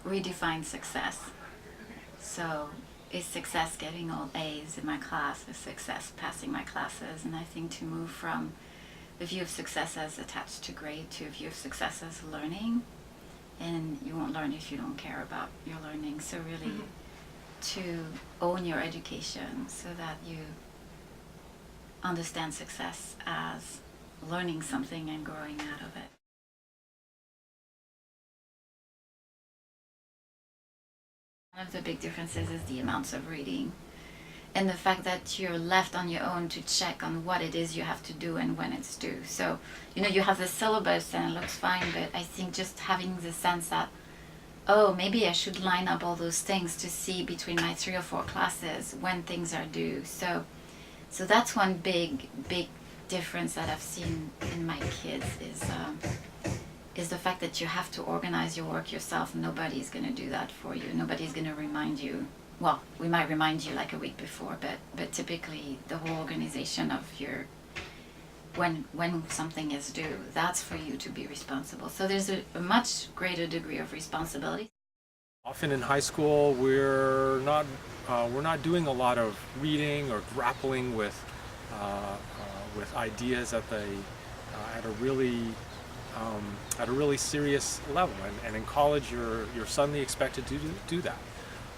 redefine success. So is success getting all A's in my class? Is success passing my classes? And I think to move from the view of success as attached to grade to a view of success as learning, and you won't learn if you don't care about your learning. So really to own your education so that you understand success as learning something and growing out of it. One of the big differences is the amounts of reading and the fact that you're left on your own to check on what it is you have to do and when it's due. So, you have the syllabus and it looks fine, but I think just having the sense that, oh, maybe I should line up all those things to see between my 3 or 4 classes when things are due. So that's one big difference that I've seen in my kids is the fact that you have to organize your work yourself. Nobody's going to do that for you. Nobody's going to remind you. Well, we might remind you like a week before, but typically the whole organization of your when something is due, that's for you to be responsible. So there's a much greater degree of responsibility. Often in high school, we're not doing a lot of reading or grappling with ideas at a really serious level, and in college you're suddenly expected to do that.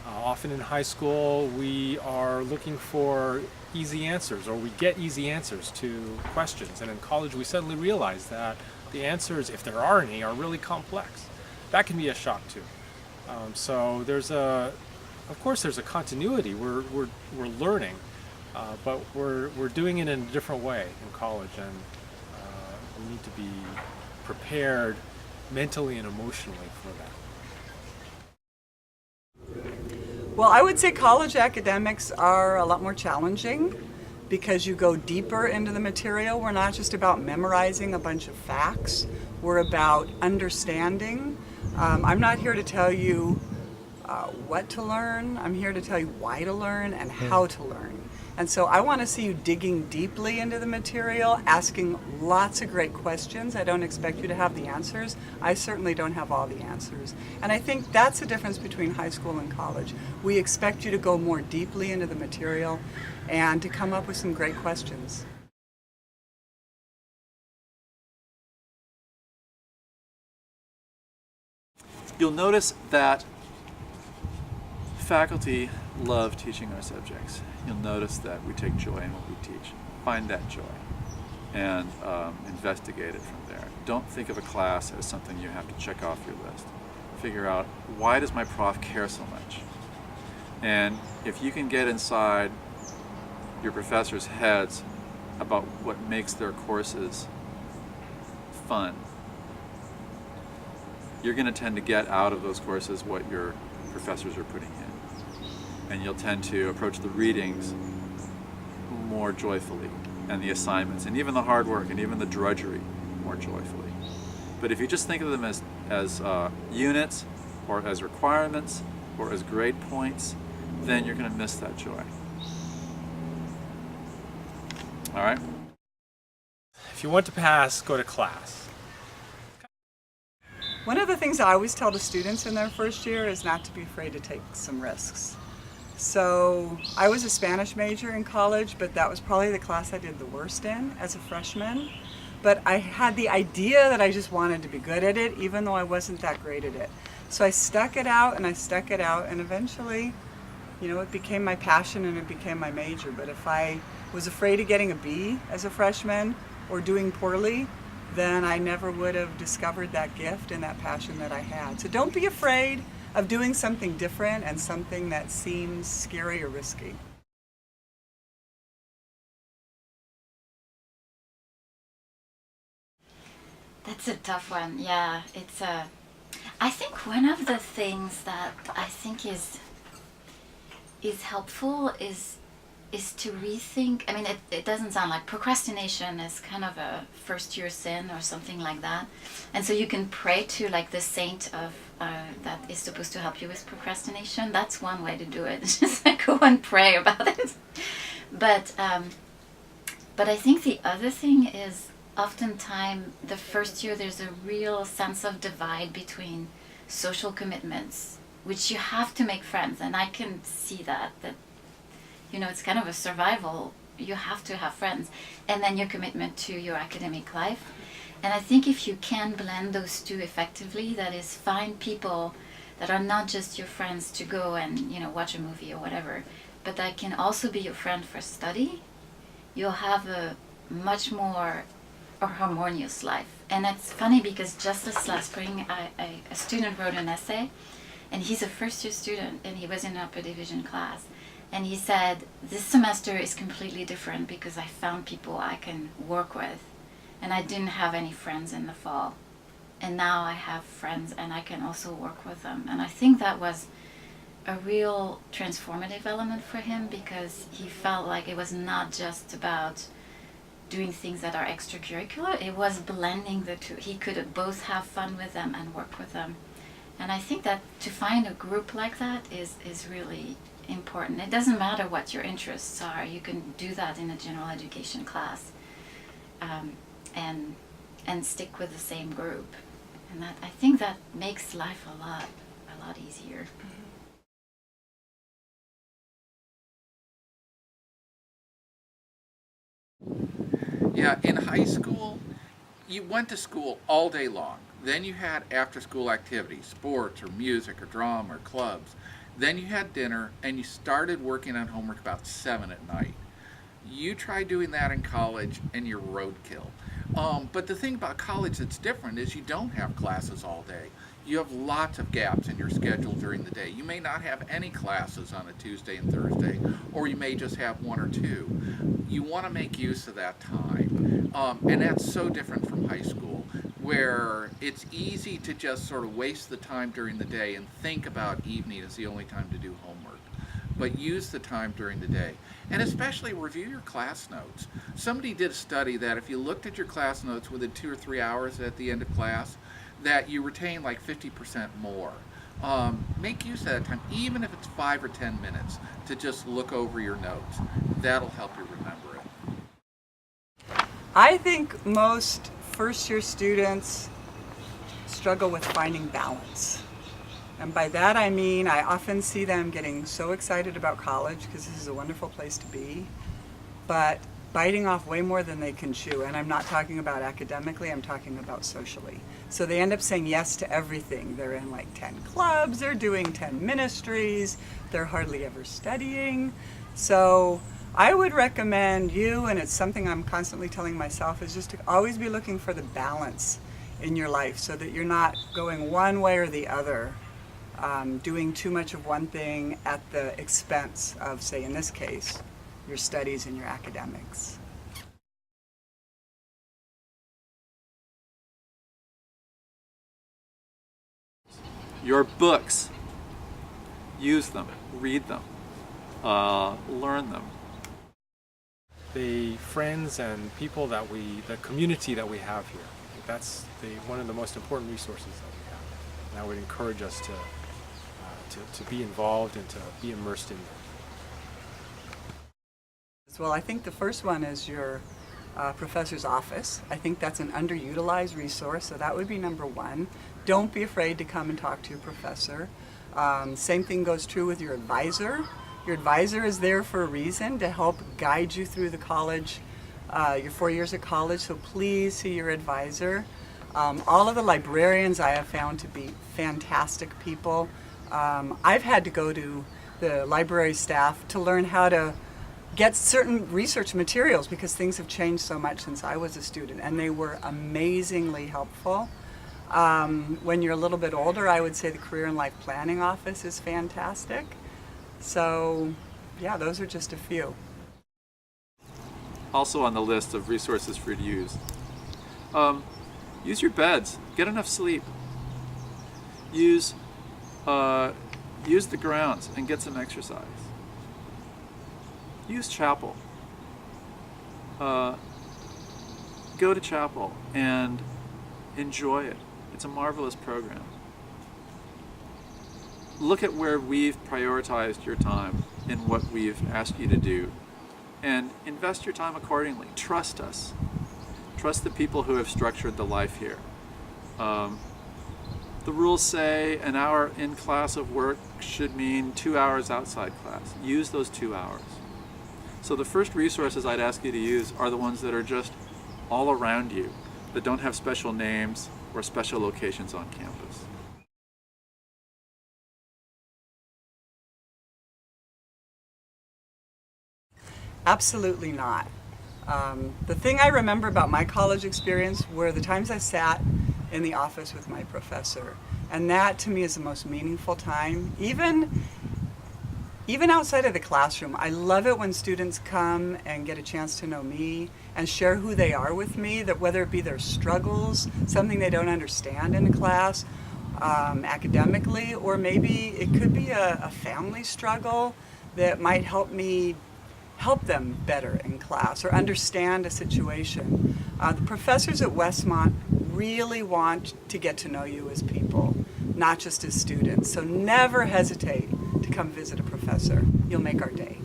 Often in high school we are looking for easy answers, or we get easy answers to questions, and in college we suddenly realize that the answers, if there are any, are really complex. That can be a shock too. So of course there's a continuity. We're learning, but we're doing it in a different way in college, and we need to be prepared mentally and emotionally for that. Well, I would say college academics are a lot more challenging because you go deeper into the material. We're not just about memorizing a bunch of facts. We're about understanding. I'm not here to tell you what to learn. I'm here to tell you why to learn and how to learn. And so I want to see you digging deeply into the material, asking lots of great questions. I don't expect you to have the answers. I certainly don't have all the answers. And I think that's the difference between high school and college. We expect you to go more deeply into the material and to come up with some great questions. You'll notice that faculty love teaching our subjects. You'll notice that we take joy in what we teach. Find that joy and investigate it from there. Don't think of a class as something you have to check off your list. Figure out, why does my prof care so much? And if you can get inside your professors' heads about what makes their courses fun, you're going to tend to get out of those courses what your professors are putting in. And you'll tend to approach the readings more joyfully, and the assignments, and even the hard work, and even the drudgery more joyfully. But if you just think of them as units, or as requirements, or as grade points, then you're going to miss that joy. All right? If you want to pass, go to class. One of the things I always tell the students in their first year is not to be afraid to take some risks. So I was a Spanish major in college, but that was probably the class I did the worst in as a freshman. But I had the idea that I just wanted to be good at it, even though I wasn't that great at it. So I stuck it out and I stuck it out, and eventually, it became my passion and it became my major. But if I was afraid of getting a B as a freshman or doing poorly, then I never would have discovered that gift and that passion that I had. So don't be afraid of doing something different and something that seems scary or risky. That's a tough one. Yeah, I think one of the things that I think is helpful is to rethink. I mean, it doesn't sound like procrastination is kind of a first-year sin or something like that, and so you can pray to like the saint of that is supposed to help you with procrastination. That's one way to do it. Just like go and pray about it. But I think the other thing is oftentimes the first year there's a real sense of divide between social commitments, which you have to make friends. And I can see that it's kind of a survival. You have to have friends. And then your commitment to your academic life. And I think if you can blend those two effectively, that is, find people that are not just your friends to go and watch a movie or whatever, but that can also be your friend for study, you'll have a much more harmonious life. And it's funny because just this last spring, a student wrote an essay, and he's a first-year student, and he was in an upper division class. And he said, this semester is completely different because I found people I can work with. And I didn't have any friends in the fall. And now I have friends and I can also work with them. And I think that was a real transformative element for him, because he felt like it was not just about doing things that are extracurricular, it was blending the two. He could both have fun with them and work with them. And I think that to find a group like that is really important. It doesn't matter what your interests are. You can do that in a general education class, and stick with the same group. And that, I think that makes life a lot easier. Yeah, in high school, you went to school all day long. Then you had after-school activities, sports or music or drama or clubs. Then you had dinner, and you started working on homework about 7 at night. You try doing that in college, and you're roadkill. But the thing about college that's different is you don't have classes all day. You have lots of gaps in your schedule during the day. You may not have any classes on a Tuesday and Thursday, or you may just have 1 or 2. You want to make use of that time. And that's so different from high school, where it's easy to just sort of waste the time during the day and think about evening as the only time to do homework. But use the time during the day. And especially review your class notes. Somebody did a study that if you looked at your class notes within 2 or 3 hours at the end of class, that you retain like 50% more. Make use of that time, even if it's 5 or 10 minutes, to just look over your notes. That'll help you remember it. I think most first-year students struggle with finding balance. And by that I mean I often see them getting so excited about college because this is a wonderful place to be, but biting off way more than they can chew. And I'm not talking about academically, I'm talking about socially. So they end up saying yes to everything. They're in like 10 clubs, they're doing 10 ministries, they're hardly ever studying. So I would recommend you, and it's something I'm constantly telling myself, is just to always be looking for the balance in your life so that you're not going one way or the other. Doing too much of one thing at the expense of, say in this case, your studies and your academics. Your books, use them, read them, learn them. The friends and people the community that we have here, that's one of the most important resources that we have. And I would encourage us to be involved and to be immersed in it. Well, I think the first one is your professor's office. I think that's an underutilized resource, so that would be number one. Don't be afraid to come and talk to your professor. Same thing goes true with your advisor. Your advisor is there for a reason, to help guide you through the college, your 4 years of college, so please see your advisor. All of the librarians I have found to be fantastic people. I've had to go to the library staff to learn how to get certain research materials because things have changed so much since I was a student, and they were amazingly helpful. When you're a little bit older, I would say the Career and Life Planning Office is fantastic. So, yeah, those are just a few. Also on the list of resources for you to use your beds, get enough sleep. Use the grounds and get some exercise. Use chapel. Go to chapel and enjoy it. It's a marvelous program. Look at where we've prioritized your time in what we've asked you to do, and invest your time accordingly. Trust us. Trust the people who have structured the life here. The rules say an hour in class of work should mean 2 hours outside class. Use those 2 hours. So the first resources I'd ask you to use are the ones that are just all around you, that don't have special names or special locations on campus. Absolutely not. The thing I remember about my college experience were the times I sat in the office with my professor. And that to me is the most meaningful time. Even outside of the classroom, I love it when students come and get a chance to know me and share who they are with me, that whether it be their struggles, something they don't understand in a class, academically, or maybe it could be a family struggle that might help me help them better in class or understand a situation. The professors at Westmont really want to get to know you as people, not just as students. So never hesitate to come visit a professor. You'll make our day.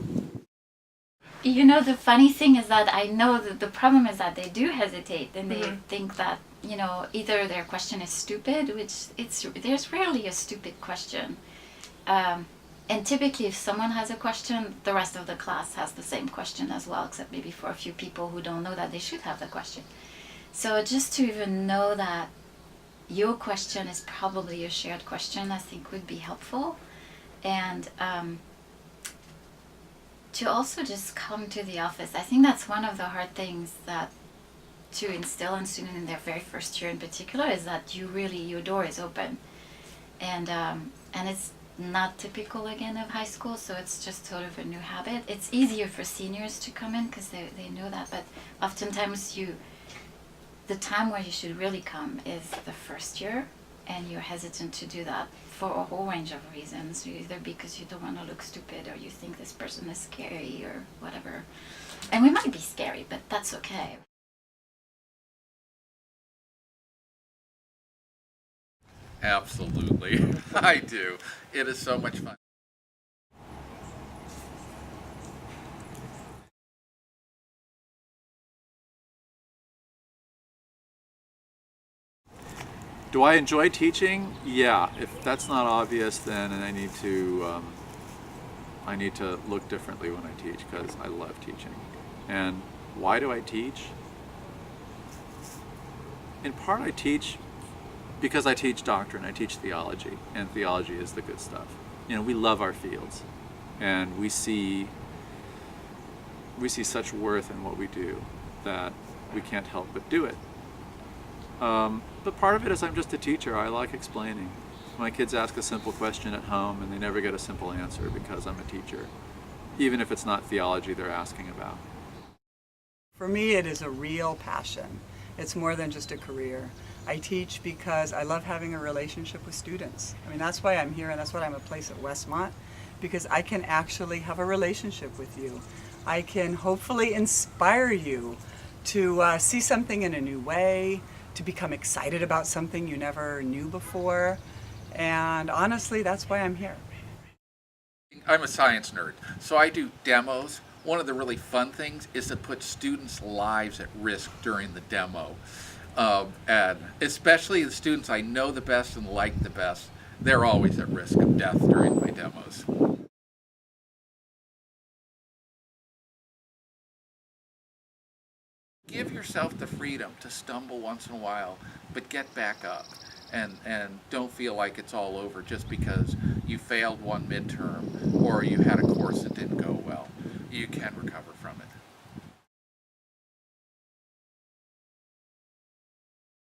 You know, the funny thing is that I know that the problem is that they do hesitate and they think that, you know, either their question is stupid, which there's rarely a stupid question. And typically if someone has a question, the rest of the class has the same question as well, except maybe for a few people who don't know that they should have the question. So just to even know that your question is probably a shared question, I think would be helpful. And to also just come to the office. I think that's one of the hard things that to instill in students in their very first year in particular is that your door is open. And it's not typical again of high school, so it's just sort of a new habit. It's easier for seniors to come in because they know that, but oftentimes the time where you should really come is the first year, and you're hesitant to do that for a whole range of reasons, either because you don't want to look stupid or you think this person is scary or whatever. And we might be scary, but that's okay. Absolutely. I do. It is so much fun. Do I enjoy teaching? Yeah. If that's not obvious, then I need to look differently when I teach, because I love teaching. And why do I teach? In part, I teach because I teach doctrine. I teach theology, and theology is the good stuff. You know, we love our fields, and we see such worth in what we do that we can't help but do it. But part of it is I'm just a teacher. I like explaining. My kids ask a simple question at home and they never get a simple answer because I'm a teacher, even if it's not theology they're asking about. For me, it is a real passion. It's more than just a career. I teach because I love having a relationship with students. I mean, that's why I'm here, and that's why I'm a place at Westmont, because I can actually have a relationship with you. I can hopefully inspire you to see something in a new way, to become excited about something you never knew before. And honestly, that's why I'm here. I'm a science nerd, so I do demos. One of the really fun things is to put students' lives at risk during the demo. And especially the students I know the best and like the best, they're always at risk of death during my demos. Give yourself the freedom to stumble once in a while, but get back up. And don't feel like it's all over just because you failed one midterm or you had a course that didn't go well. You can recover from it.